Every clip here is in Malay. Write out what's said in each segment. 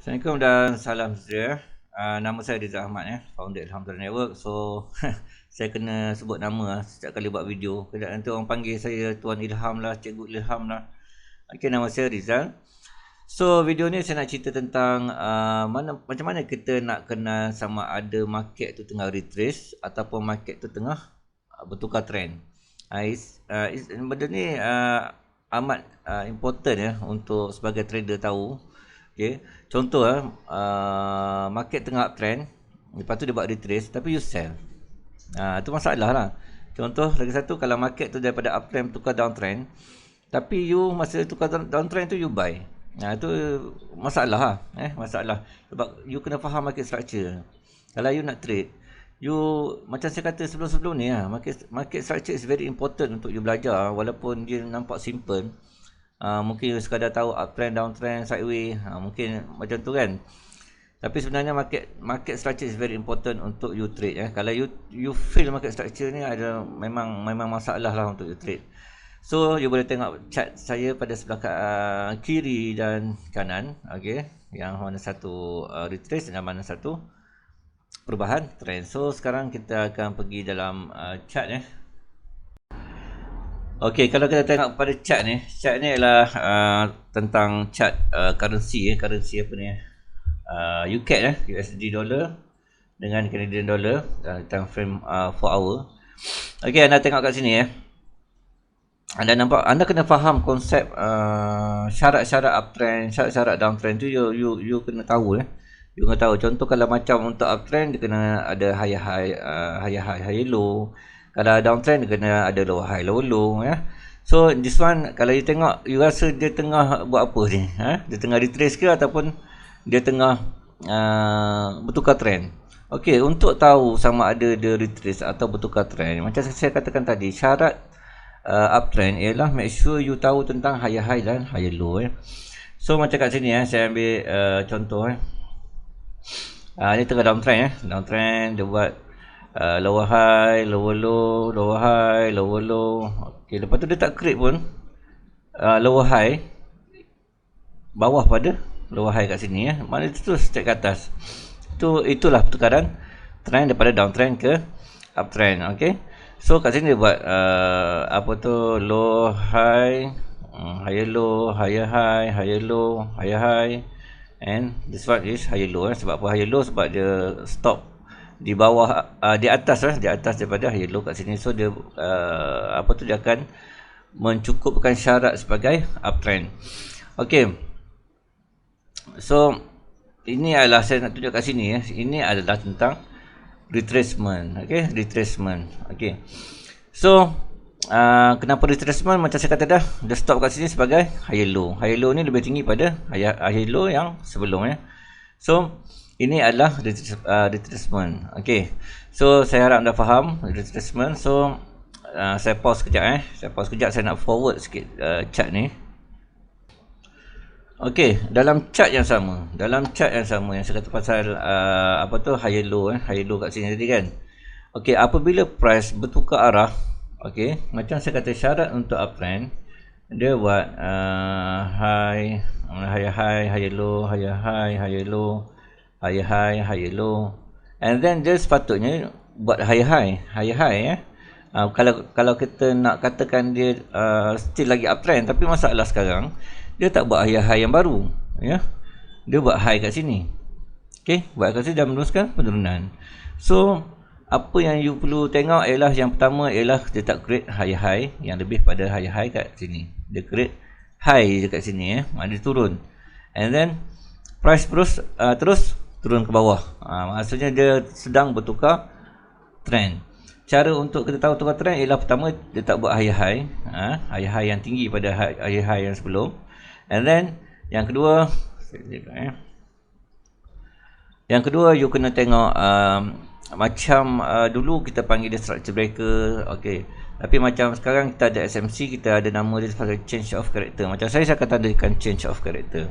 Assalamualaikum dan salam sejahtera. Nama saya Rizal Ahmad founder Alhamdulillah Network. So saya kena sebut nama setiap kali buat video. Kadang nanti orang panggil saya Tuan Ilham lah, Cikgu Ilham lah. Okey, nama saya Rizal. So video ni saya nak cerita tentang macam mana kita nak kenal sama ada market tu tengah retrace ataupun market tu tengah bertukar trend. Benda ni amat important untuk sebagai trader tahu. Okay. Contoh market tengah uptrend, lepas tu dia buat retrace tapi you sell. Itu masalah lah. Contoh lagi satu, kalau market tu daripada uptrend tukar downtrend, tapi you masa tukar downtrend tu you buy. Itu masalah lah. Masalah. Sebab you kena faham market structure. Kalau you nak trade, you macam saya kata sebelum-sebelum ni market structure is very important untuk you belajar, walaupun dia nampak simple. Mungkin you sekadar tahu uptrend, downtrend, sideways, mungkin macam tu kan. Tapi sebenarnya market structure is very important untuk you trade. Kalau you fail market structure ni, ada memang masalah lah untuk you trade. So you boleh tengok chart saya pada sebelah kiri dan kanan, okey, yang mana satu retrace dan mana satu perubahan trend. So sekarang kita akan pergi dalam chart Okey, kalau kita tengok pada chart ni adalah tentang chart currency currency apa ni UCAD USD dollar dengan Canadian dollar time frame 4 hour. Okey, anda tengok kat sini Anda nampak, anda kena faham konsep syarat-syarat uptrend, syarat-syarat downtrend tu you kena tahu You kena tahu. Contoh kalau macam untuk uptrend dia kena ada high high, high low. Kalau downtrend dia kena ada low high, low low So this one, kalau you tengok, you rasa dia tengah buat apa ni? Dia tengah retrace ke ataupun dia tengah bertukar trend? Okey, untuk tahu sama ada dia retrace atau bertukar trend, macam saya katakan tadi, syarat uptrend ialah make sure you tahu tentang high high dan high low So macam kat sini saya ambil contoh ni tengah downtrend downtrend dia buat lower high, lower low, lower high, lower low. Okey, lepas tu dia tak create pun lower high bawah pada lower high kat sini Mana itu terus straight ke atas. Itulah pertukaran trend daripada downtrend ke uptrend. Okey. So kat sini dia buat low high, higher low, higher high, higher low, higher high, and this one is higher low Sebab apa higher low? Sebab dia stop di bawah, di atas daripada high low kat sini. So dia dia akan mencukupkan syarat sebagai uptrend. Okey. So ini adalah saya nak tunjuk kat sini Ini adalah tentang retracement. Okey, retracement. Okey. So kenapa retracement? Macam saya kata dah stop kat sini sebagai high low. High low ni lebih tinggi pada high low yang sebelum So ini adalah retracement. Okey. So saya harap anda faham retracement. So saya pause kejap saya nak forward sikit chart ni. Okey, dalam chart yang sama yang saya kata pasal high low high low kat sini tadi kan. Okey, apabila price bertukar arah, okey, macam saya kata syarat untuk uptrend dia buat high, high low, high high, high low, high high, high low, and then dia sepatutnya buat high high kalau kita nak katakan dia still lagi uptrend, tapi masalah sekarang dia tak buat high high yang baru dia buat high kat sini. Okey, buat kat sini dan meneruskan penurunan. So apa yang you perlu tengok ialah, yang pertama ialah dia tak create high high yang lebih pada high high kat sini. Dia create high dekat sini dia turun, and then price terus turun ke bawah. Maksudnya dia sedang bertukar trend. Cara untuk kita tahu tukar trend ialah, pertama dia tak buat high high yang tinggi pada high high yang sebelum, and then yang kedua you kena tengok macam dulu kita panggil dia structure breaker. Okey, tapi macam sekarang kita ada SMC, kita ada nama dia sebagai change of character. Macam saya akan tandakan change of character.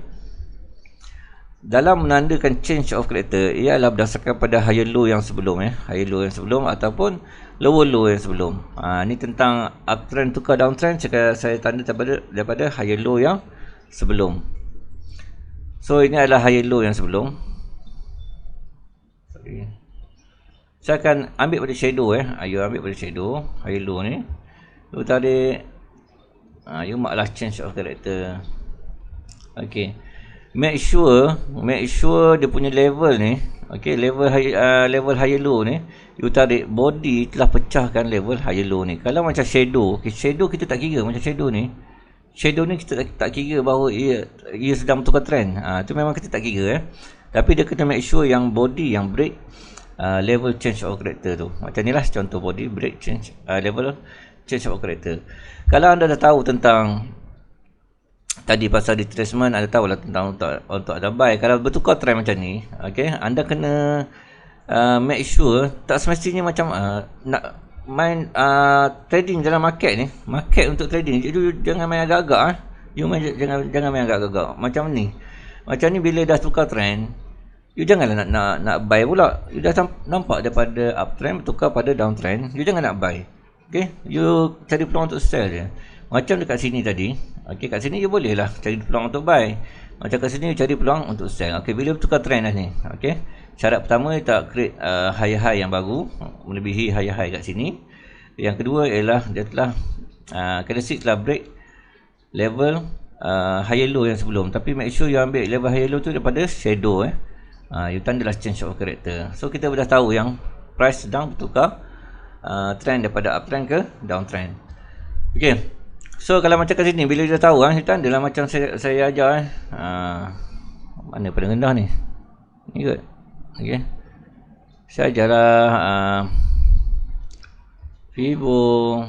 Dalam menandakan change of character, ialah berdasarkan pada higher low yang sebelum higher low yang sebelum ataupun lower low yang sebelum. Ni tentang uptrend tukar downtrend, saya tanda daripada higher low yang sebelum. So ini adalah high low yang sebelum. Sorry. Saya akan ambil pada shadow you ambil pada shadow high low ni. You tarik you mark lah change of character. Okay. Make sure dia punya level ni, okay, level high low ni, you tarik body telah pecahkan level high low ni. Kalau macam shadow, okay, shadow kita tak kira macam shadow ni kita tak kira bahawa ia sedang bertukar trend. Tu memang kita tak kira Tapi dia kena make sure yang body yang break level change of character tu. Macam ni lah contoh body break change level change of character. Kalau anda dah tahu tentang tadi pasal retracement, anda tahu lah tentang untuk ada buy. Kalau bertukar trend macam ni, okay, anda kena make sure tak semestinya macam nak main trading dalam market ni. Market untuk trading, jangan main agak-agak jangan main agak-agak macam ni. Macam ni bila dah tukar trend, you janganlah nak buy pula. You dah nampak daripada uptrend bertukar pada downtrend, you jangan nak buy. Okay, you cari peluang untuk sell je. Macam dekat sini tadi, okay, kat sini you boleh lah cari peluang untuk buy. Macam kat sini you cari peluang untuk sell. Okay, bila bertukar trend dah ni, okay, syarat pertama you tak create high yang baru melebihi high kat sini. Yang kedua ialah dia telah candlestick telah break level high low yang sebelum. Tapi make sure you ambil level high low tu daripada shadow you tandalah change of character. So kita dah tahu yang price sedang bertukar trend daripada uptrend ke downtrend. Okay, so kalau macam kat sini bila dah tahu you tandalah macam saya ajar mana pada rendah ni kot. Okay, saya ajarlah Fibo.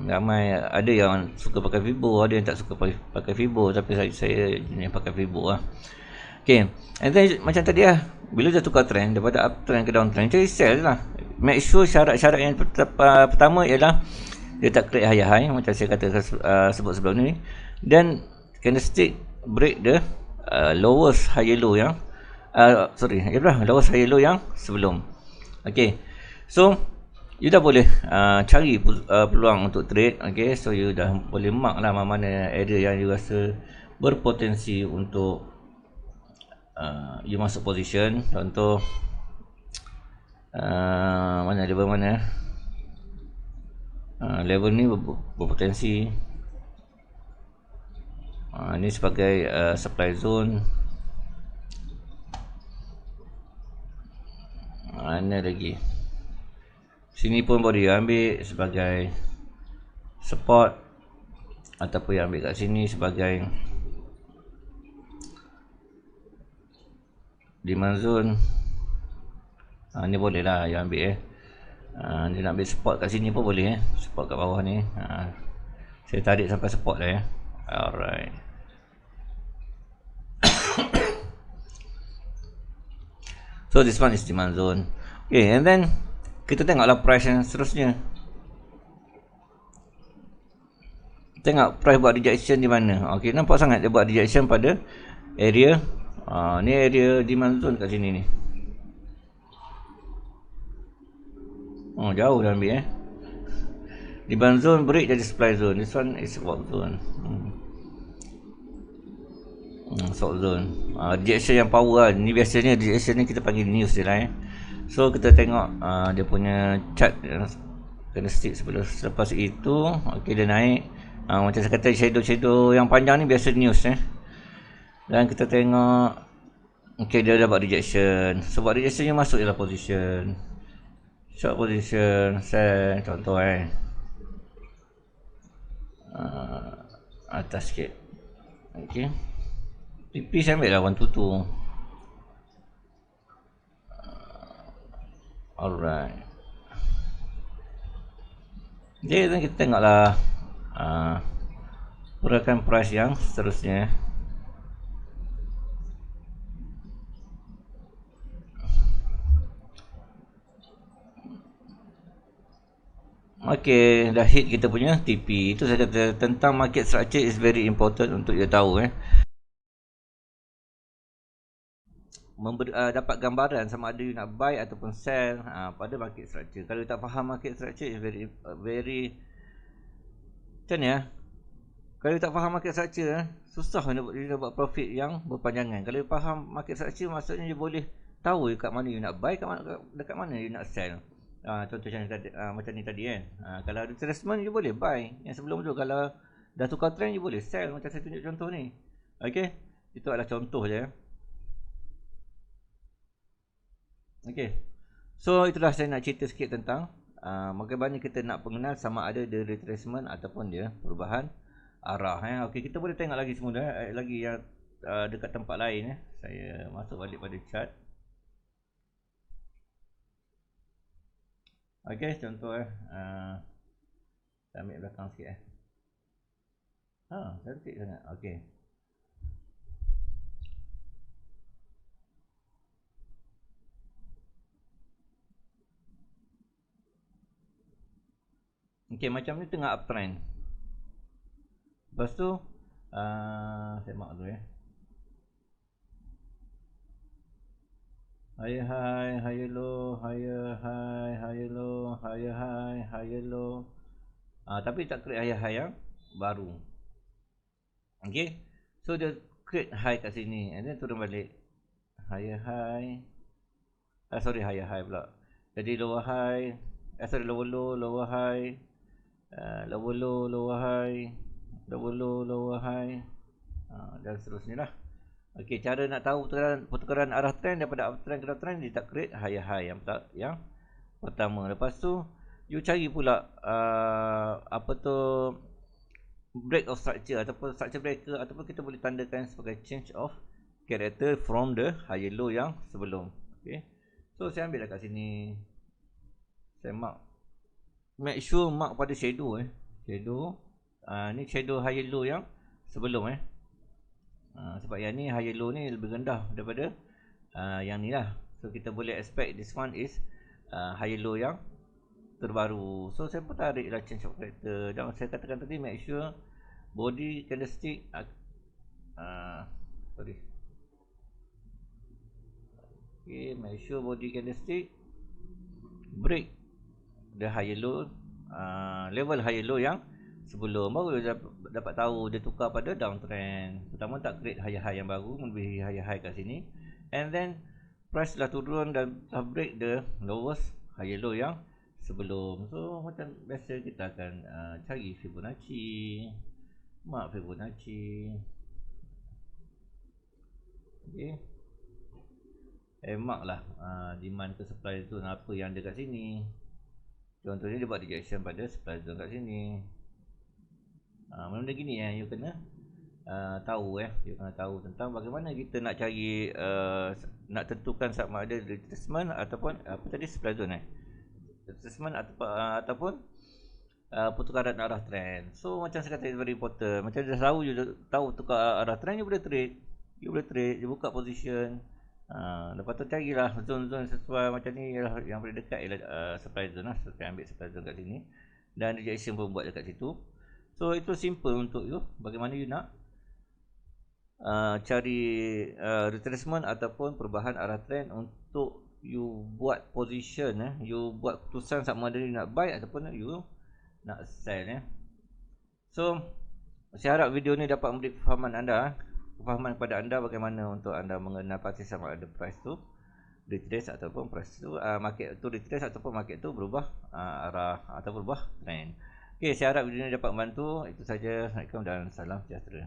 Ramai ada yang suka pakai Fibo, ada yang tak suka pakai Fibo, tapi saya yang pakai Fibo lah. Okay, and then macam tadi lah, bila dah tukar trend daripada uptrend ke downtrend, cari sell lah. Make sure syarat-syarat yang pertama ialah dia tak create high macam saya kata sebut sebelum ni, dan candlestick break the lowest high low yang lowest high low yang sebelum. Okay, so you dah boleh cari peluang untuk trade. Okay, so you dah boleh mark lah mana area yang you rasa berpotensi untuk you masuk position. Contoh mana level mana level ni berpotensi. Ini sebagai supply zone. Mana lagi, sini pun boleh ambil sebagai support, ataupun yang ambil kat sini sebagai demand zone. Ni boleh lah yang ambil dia nak ambil support kat sini pun boleh support kat bawah ni. Saya tarik sampai support dah alright. So this one is demand zone. Okay, and then kita tengoklah price yang seterusnya. Tengok price buat rejection di mana. Okay, nampak sangat dia buat rejection pada area ni, area demand zone kat sini ni. Jauh dah ambil demand zone break jadi supply zone. This one is support zone. Support zone. Rejection yang power lah. Ni biasanya rejection ni kita panggil news je lah So kita tengok dia punya chart candlestick selepas itu. Okay, dia naik. Macam saya kata shadow yang panjang ni biasa news Dan kita tengok, okay, dia dah buat rejection. So buat rejection yang masuk ialah position, short position, sell contoh atas sikit. Okay, TP saya ambil lah 122. Alright. Jadi kita tengoklah pergerakan price yang seterusnya. Okay, dah hit kita punya TP. Itu saya kata tentang market structure is very important untuk dia tahu dapat gambaran sama ada you nak buy ataupun sell pada market structure. Kalau you tak faham market structure is very macam ni Kalau tak faham market structure, susah dia buat profit yang berpanjangan. Kalau faham market structure, maksudnya dia boleh tahu kat mana you nak buy, dekat mana you nak sell. Contoh macam ni tadi kan. Kalau retracement, you boleh buy. Yang sebelum tu, kalau dah tukar trend, you boleh sell. Macam saya tunjuk contoh ni. Okay, itu adalah contoh je. Okay, so itulah saya nak cerita sikit tentang bagaimana kita nak pengenal sama ada dia retracement ataupun dia perubahan arah. Okey, kita boleh tengok lagi semula lagi yang dekat tempat lain. Saya masuk balik pada chart. Okey, contoh saya ambil belakang sikit cantik sangat. Okey. Okey, macam ni tengah uptrend. Lepas tu saya mark dulu higher high, higher low, higher high, higher low, higher high, higher low. Tapi tak create higher high yang baru. Okay, so dia create high kat sini and then turun balik. Higher high, higher high pula. Jadi lower high, lower low, lower high, lower low, lower high, lower low, lower high, dan seterusnya lah. Okey, cara nak tahu pertukaran arah trend daripada uptrend ke downtrend, dia tak create higher high yang pertama. Lepas tu you cari pula break of structure ataupun structure breaker, ataupun kita boleh tandakan sebagai change of character from the higher low yang sebelum. Okey, so saya ambil dekat sini, saya mark, make sure mark pada shadow shadow. Ni shadow higher low yang sebelum sebab yang ni higher low ni lebih rendah daripada yang ni lah. So kita boleh expect this one is higher low yang terbaru. So saya pun tarik lah change of character. Dan saya katakan tadi, make sure body candlestick okay, make sure body candlestick break the higher low, level higher low yang sebelum, baru dapat tahu dia tukar pada downtrend. Pertama tak create higher high yang baru, melebihi higher high kat sini, and then price dah turun dan dah break the lowest higher low yang sebelum. So macam biasa kita akan cari Fibonacci, mark Fibonacci. Okay, mark lah demand ke supply tu apa yang ada kat sini. Contohnya dia buat rejection pada supply zone kat sini. Benda gini you kena tahu you kena tahu tentang bagaimana kita nak cari nak tentukan sama ada retracement ataupun apa tadi, supply zone retracement ataupun pertukaran arah trend. So macam saya kata, very important. Macam dah tahu tukar arah trend, you boleh trade, you buka position. Lepas tu carilah zone-zone sesuai macam ni yang paling dekat ialah supply zone lah. So saya ambil supply zone kat sini dan rejection pun buat dekat situ. So itu simple untuk you, bagaimana you nak cari retracement ataupun perubahan arah trend untuk you buat position you buat keputusan sama ada you nak buy ataupun you nak sell So saya harap video ni dapat memberi kefahaman kepada anda bagaimana untuk anda mengenal pasti sama ada price tu retrace ataupun price tu market tu retrace ataupun market tu berubah arah atau berubah trend. Okey, saya harap video ini dapat membantu. Itu saja. Assalamualaikum dan salam sejahtera.